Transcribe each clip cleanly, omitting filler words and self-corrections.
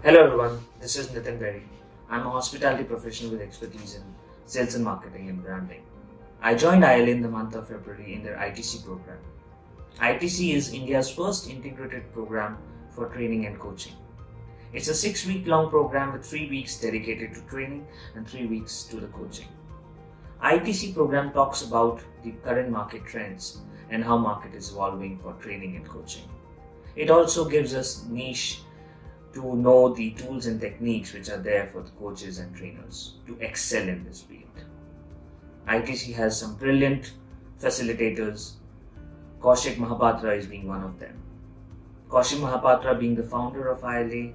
Hello everyone, this is Nitin Berry. I'm a hospitality professional with expertise in sales and marketing and branding. I joined ILA in the month of February in their ITC program. ITC is India's first integrated program for training and coaching. It's a 6-week long program with 3 weeks dedicated to training and 3 weeks to the coaching. ITC program talks about the current market trends and how market is evolving for training and coaching. It also gives us niche to know the tools and techniques which are there for the coaches and trainers to excel in this field. ITC has some brilliant facilitators. Kaushik Mahapatra is being one of them. Kaushik Mahapatra, being the founder of ILA,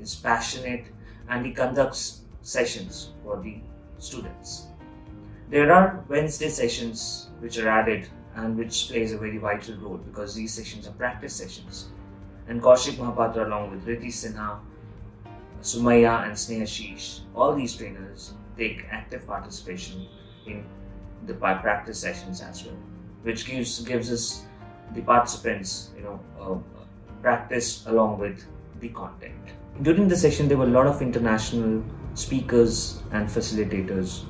is passionate and he conducts sessions for the students. There are Wednesday sessions which are added and which plays a very vital role because these sessions are practice sessions. And Kaushik Mahapatra along with Riti Sinha, Sumaya and Snehashish, all these trainers take active participation in the practice sessions as well, which gives us the participants practice along with the content. During the session there were a lot of international speakers and facilitators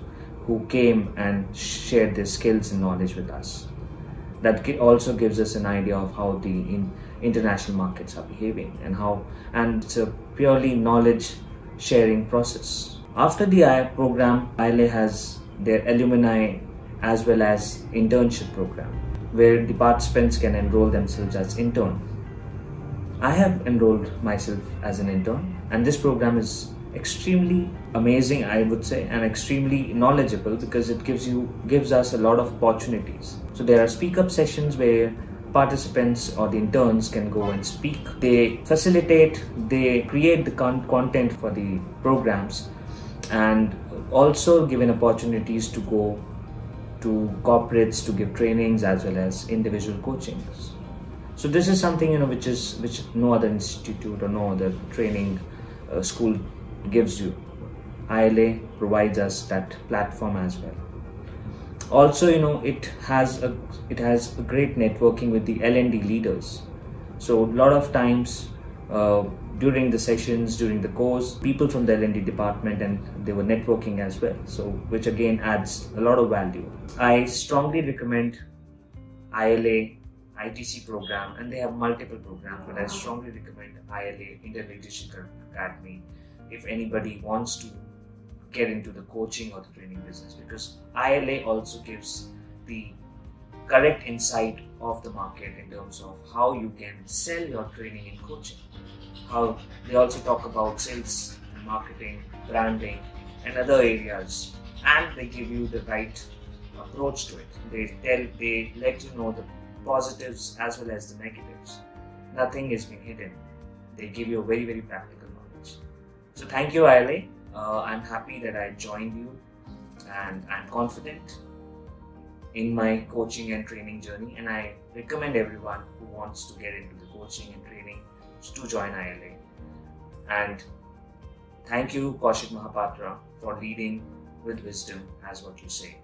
who came and shared their skills and knowledge with us. That also gives us an idea of how the international markets are behaving and it's a purely knowledge sharing process. After the program, ILA has their alumni as well as internship program where the participants can enroll themselves as intern. I have enrolled myself as an intern and this program is extremely amazing, I would say, and extremely knowledgeable because it gives us a lot of opportunities. So there are speak up sessions where participants or the interns can go and speak. They facilitate, they create the content for the programs and also given opportunities to go to corporates to give trainings as well as individual coachings. So this is something which no other institute or no other training school gives you. ILA provides us that platform as well. Also, it has a great networking with the L&D leaders. So a lot of times during the sessions, during the course, people from the L&D department and they were networking as well. So which again adds a lot of value. I strongly recommend ILA ITC program, and they have multiple programs, but I strongly recommend ILA Indian Leadership Academy if anybody wants to get into the coaching or the training business, because ILA also gives the correct insight of the market in terms of how you can sell your training and coaching. How they also talk about sales, marketing, branding and other areas, and they give you the right approach to it. They let you know the positives as well as the negatives. Nothing is being hidden. They give you a very, very practical knowledge. So thank you, ILA. I'm happy that I joined you and I'm confident in my coaching and training journey, and I recommend everyone who wants to get into the coaching and training to join ILA. And thank you, Kaushik Mahapatra, for leading with wisdom as what you say.